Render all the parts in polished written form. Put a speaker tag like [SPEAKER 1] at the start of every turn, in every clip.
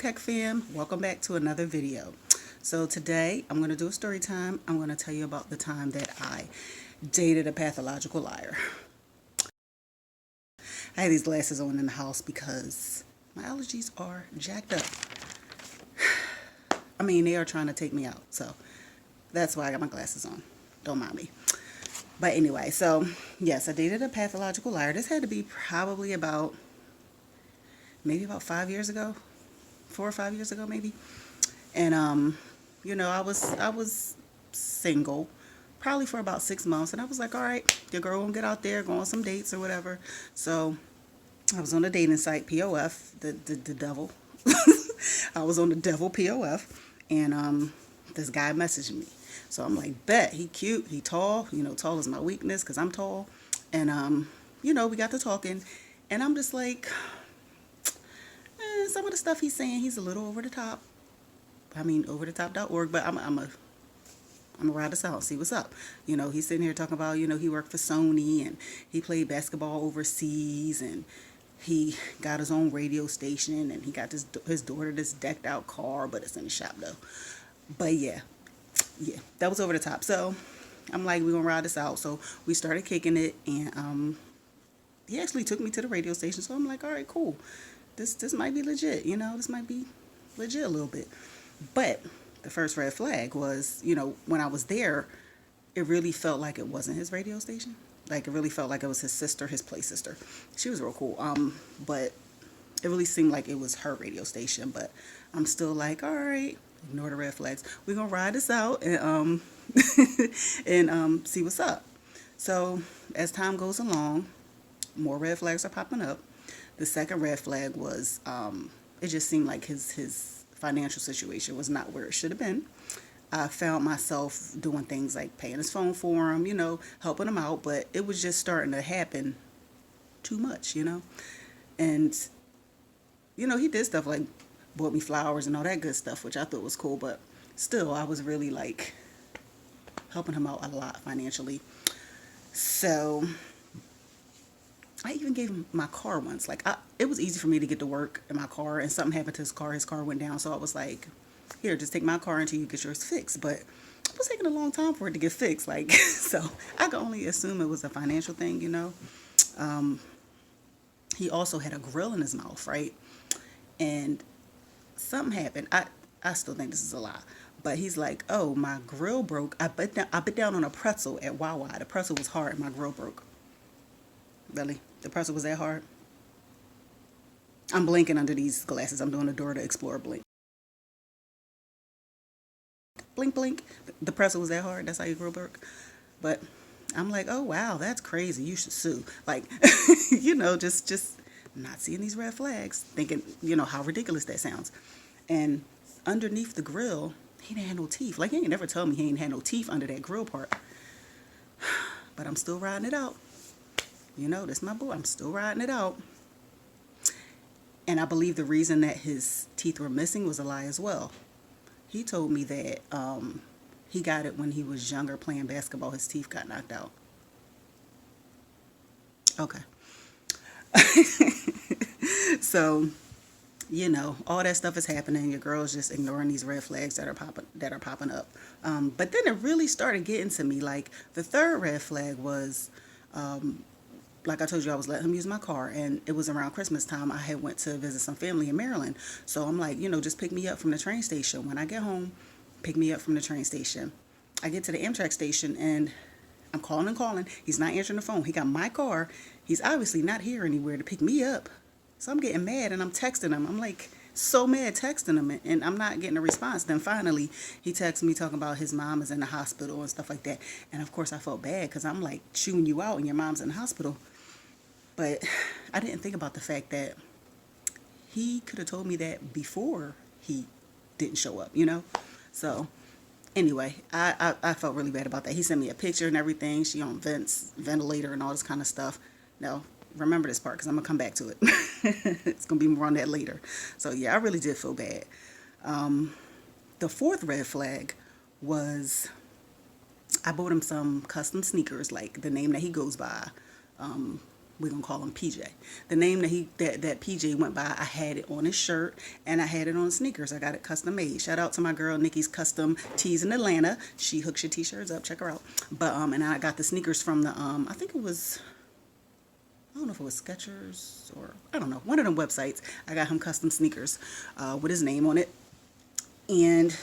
[SPEAKER 1] Heck fam, welcome back to another video. So today I'm going to do a story time. I'm going to tell you about the time that I dated a pathological liar. I had these glasses on in the house because my allergies are jacked up. I mean, they are trying to take me out, so that's why I got my glasses on. Don't mind me. But anyway, so yes, I dated a pathological liar. This had to be probably maybe about 5 years ago, 4 or 5 years ago, maybe. And I was single, probably for about 6 months, and I was like, all right, your girl won't get out there, go on some dates or whatever. So I was on the dating site POF, the devil. I was on the devil POF, and this guy messaged me. So I'm like, bet he cute, he tall. Tall is my weakness because I'm tall, and we got to talking, and I'm just like, some of the stuff he's saying, he's a little over the top. I mean, overthetop.org, but I'm gonna ride this out, see what's up. He's sitting here talking about, he worked for Sony and he played basketball overseas and he got his own radio station and he got his daughter this decked out car, but it's in the shop though. But yeah, that was over the top. So I'm like, we're gonna ride this out. So we started kicking it, and he actually took me to the radio station. So I'm like, all right, cool. This might be legit. This might be legit a little bit. But the first red flag was, when I was there, it really felt like it wasn't his radio station. Like, it really felt like it was his sister, his play sister. She was real cool. But it really seemed like it was her radio station. But I'm still like, all right, ignore the red flags. We're gonna ride this out and and see what's up. So as time goes along, more red flags are popping up. The second red flag was it just seemed like his financial situation was not where it should have been. I found myself doing things like paying his phone for him, helping him out, but it was just starting to happen too much. And he did stuff like bought me flowers and all that good stuff, which I thought was cool, but still I was really like helping him out a lot financially. So I even gave him my car once. It was easy for me to get to work in my car, and something happened to his car. His car went down, so I was like, "Here, just take my car until you get yours fixed." But it was taking a long time for it to get fixed. So I could only assume it was a financial thing. He also had a grill in his mouth, right? And something happened. I still think this is a lie, but he's like, "Oh, my grill broke. I bit down on a pretzel at Wawa. The pretzel was hard, and my grill broke." Really? The pretzel was that hard? I'm blinking under these glasses. I'm doing a Dora the Explorer blink. Blink, blink. The pretzel was that hard? That's how you grill broke? But I'm like, oh, wow, that's crazy. You should sue. Like, just not seeing these red flags, thinking, how ridiculous that sounds. And underneath the grill, he didn't have no teeth. Like, he ain't never told me he ain't had no teeth under that grill part. But I'm still riding it out. That's my boy. I'm still riding it out. And I believe the reason that his teeth were missing was a lie as well. He told me that he got it when he was younger playing basketball. His teeth got knocked out. Okay. So, all that stuff is happening. Your girl's just ignoring these red flags that are popping up. But then it really started getting to me. Like, the third red flag was, like I told you, I was letting him use my car, and it was around Christmas time. I had went to visit some family in Maryland. So I'm like, just pick me up from the train station. When I get home, pick me up from the train station. I get to the Amtrak station, and I'm calling and calling. He's not answering the phone. He got my car. He's obviously not here anywhere to pick me up. So I'm getting mad, and I'm texting him. I'm like so mad texting him, and I'm not getting a response. Then finally, he texts me talking about his mom is in the hospital and stuff like that. And of course, I felt bad because I'm like chewing you out, and your mom's in the hospital. But I didn't think about the fact that he could have told me that before he didn't show up. So anyway, I felt really bad about that. He sent me a picture and everything. She on ventilator and all this kind of stuff. Now, remember this part because I'm going to come back to it. It's going to be more on that later. So yeah, I really did feel bad. The fourth red flag was I bought him some custom sneakers, like the name that he goes by. We're gonna call him PJ. The name that PJ went by, I had it on his shirt and I had it on sneakers. I got it custom made. Shout out to my girl Nikki's Custom Tees in Atlanta. She hooks your t-shirts up. Check her out. But and I got the sneakers from the I think it was, I don't know if it was Skechers or I don't know, one of them websites. I got him custom sneakers with his name on it. And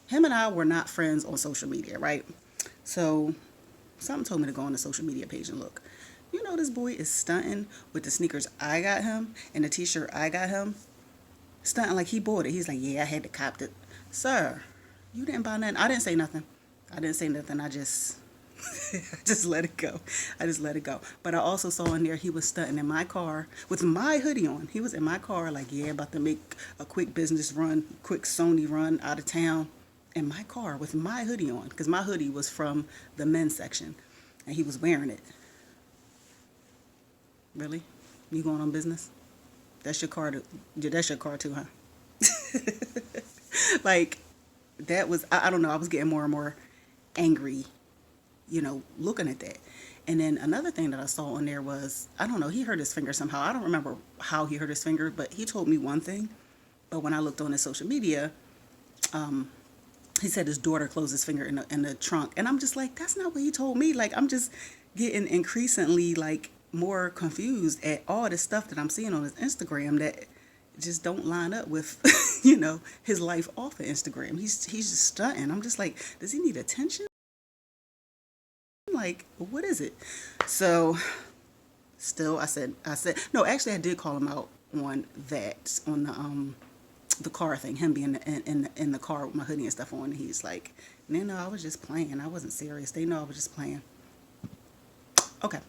[SPEAKER 1] him and I were not friends on social media, right? So something told me to go on the social media page and look. You know, this boy is stunting with the sneakers I got him and the t-shirt I got him. Stunting like he bought it. He's like, yeah, I had to cop it. Sir, you didn't buy nothing. I didn't say nothing. I just I just let it go. I just let it go. But I also saw in there he was stunting in my car with my hoodie on. He was in my car like, yeah, about to make a quick business run, quick Sony run out of town. In my car with my hoodie on. Because my hoodie was from the men's section. And he was wearing it. Really? You going on business? That's your car. That's your car too, huh? Like, that was, I don't know. I was getting more and more angry, looking at that. And then another thing that I saw on there was, I don't know, he hurt his finger somehow. I don't remember how he hurt his finger, but he told me one thing. But when I looked on his social media, he said his daughter closed his finger in the trunk. And I'm just like, that's not what he told me. Like, I'm just getting increasingly, like, more confused at all the stuff that I'm seeing on his Instagram that just don't line up with, his life off of Instagram. He's just stunting. I'm just like, does he need attention? Like, what is it? So still, I said, no, actually I did call him out on that, on the car thing, him being in the car with my hoodie and stuff on. And he's like, no, I was just playing. I wasn't serious. They know I was just playing. Okay.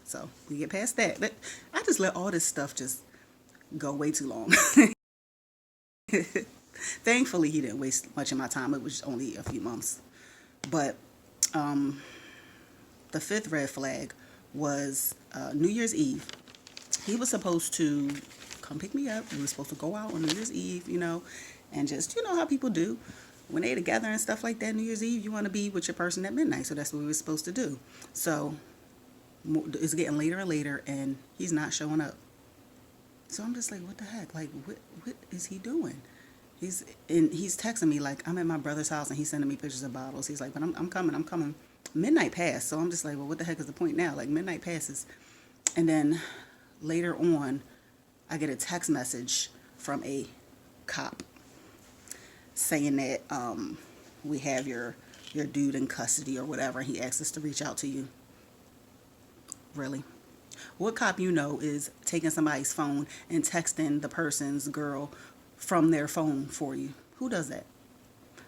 [SPEAKER 1] So we get past that. But I just let all this stuff just go way too long. Thankfully, he didn't waste much of my time. It was only a few months. But the fifth red flag was New Year's Eve. He was supposed to come pick me up. We were supposed to go out on New Year's Eve, and just, how people do. When they together and stuff like that, New Year's Eve, you want to be with your person at midnight. So that's what we were supposed to do. So it's getting later and later, and he's not showing up. So I'm just like, what the heck? Like, what is he doing? He's texting me like, I'm at my brother's house, and he's sending me pictures of bottles. He's like, but I'm coming. Midnight passed, so I'm just like, well, what the heck is the point now? Like, midnight passes. And then later on, I get a text message from a cop saying that we have your dude in custody or whatever. He asked us to reach out to you. Really? What cop is taking somebody's phone and texting the person's girl from their phone for you? Who does that?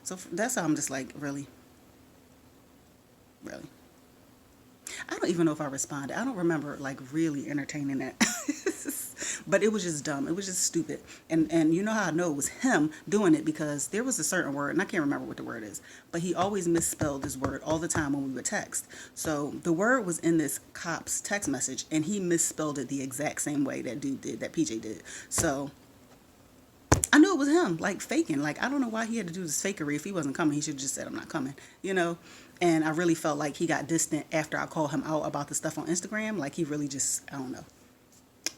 [SPEAKER 1] So that's how I'm just like, really? Really? I don't even know if I responded. I don't remember like really entertaining that. But it was just dumb. It was just stupid. And you know how I know it was him doing it, because there was a certain word, and I can't remember what the word is, but he always misspelled this word all the time when we would text. So the word was in this cop's text message, and he misspelled it the exact same way that dude did, that PJ did. So I knew it was him, like faking. Like, I don't know why he had to do this fakery. If he wasn't coming, he should have just said, I'm not coming, And I really felt like he got distant after I called him out about the stuff on Instagram. Like, he really just, I don't know.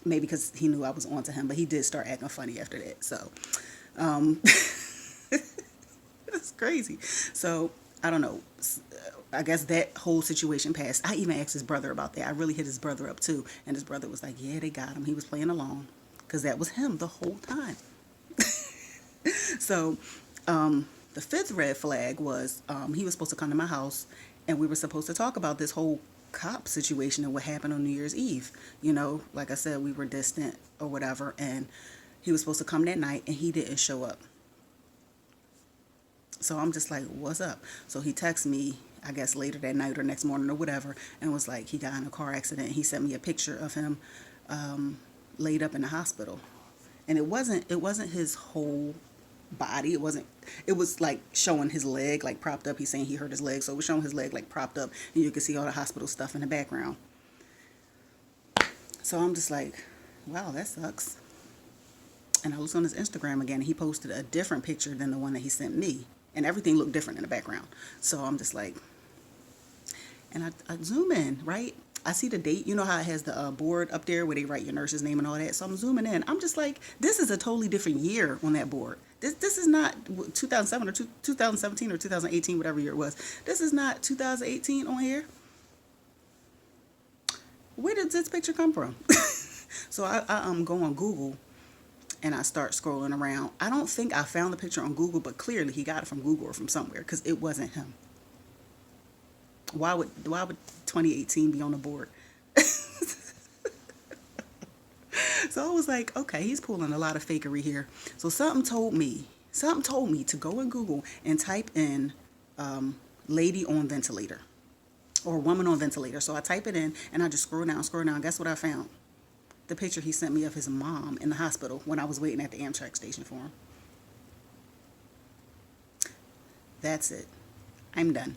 [SPEAKER 1] Maybe because he knew I was on to him, but he did start acting funny after that. So, it's crazy. So, I don't know. I guess that whole situation passed. I even asked his brother about that. I really hit his brother up too. And his brother was like, yeah, they got him. He was playing along. Because that was him the whole time. So, the fifth red flag was he was supposed to come to my house, and we were supposed to talk about this whole cop situation and what happened on New Year's Eve. Like I said, we were distant or whatever, and he was supposed to come that night, and he didn't show up. So I'm just like, what's up? So he texted me, I guess later that night or next morning or whatever, and was like, he got in a car accident. He sent me a picture of him laid up in the hospital, and it wasn't his whole body. It was like showing his leg like propped up. He's saying he hurt his leg, so it was showing his leg like propped up, and you could see all the hospital stuff in the background. So I'm just like, wow, that sucks. And I looked on his Instagram again, and he posted a different picture than the one that he sent me, and everything looked different in the background. So I'm just like, and I zoom in, right? I see the date. You know how it has the board up there where they write your nurse's name and all that. So I'm zooming in. I'm just like, this is a totally different year on that board. This is not 2007 or 2017 or 2018, whatever year it was. This is not 2018 on here. Where did this picture come from? So I go on Google and I start scrolling around. I don't think I found the picture on Google, but clearly he got it from Google or from somewhere because it wasn't him. Why would 2018 be on the board? So I was like, okay, he's pulling a lot of fakery here. So something told me to go in Google and type in lady on ventilator or woman on ventilator. So I type it in and I just scroll down, scroll down. Guess what I found? The picture he sent me of his mom in the hospital when I was waiting at the Amtrak station for him. That's it. I'm done.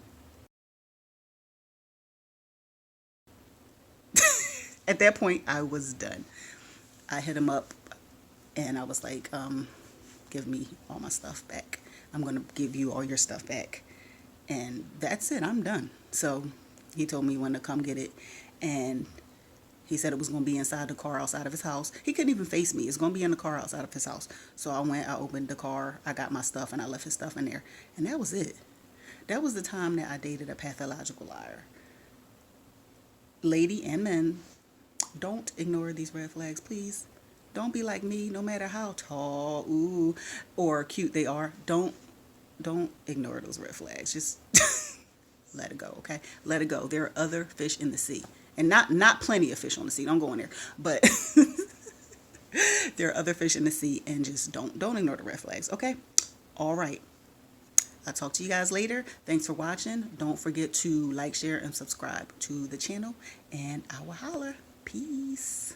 [SPEAKER 1] At that point, I was done. I hit him up and I was like, give me all my stuff back. I'm going to give you all your stuff back. And that's it. I'm done. So he told me when to come get it. And he said it was going to be inside the car outside of his house. He couldn't even face me. It's going to be in the car outside of his house. So I opened the car, I got my stuff, and I left his stuff in there. And that was it. That was the time that I dated a pathological liar. Lady and men, don't ignore these red flags, please. Don't be like me, no matter how tall, or cute they are. Don't ignore those red flags. Just let it go, okay? Let it go. There are other fish in the sea. And not plenty of fish on the sea. Don't go in there. But there are other fish in the sea, and just don't ignore the red flags, okay? All right. I'll talk to you guys later. Thanks for watching. Don't forget to like, share, and subscribe to the channel. And I will holler. Peace.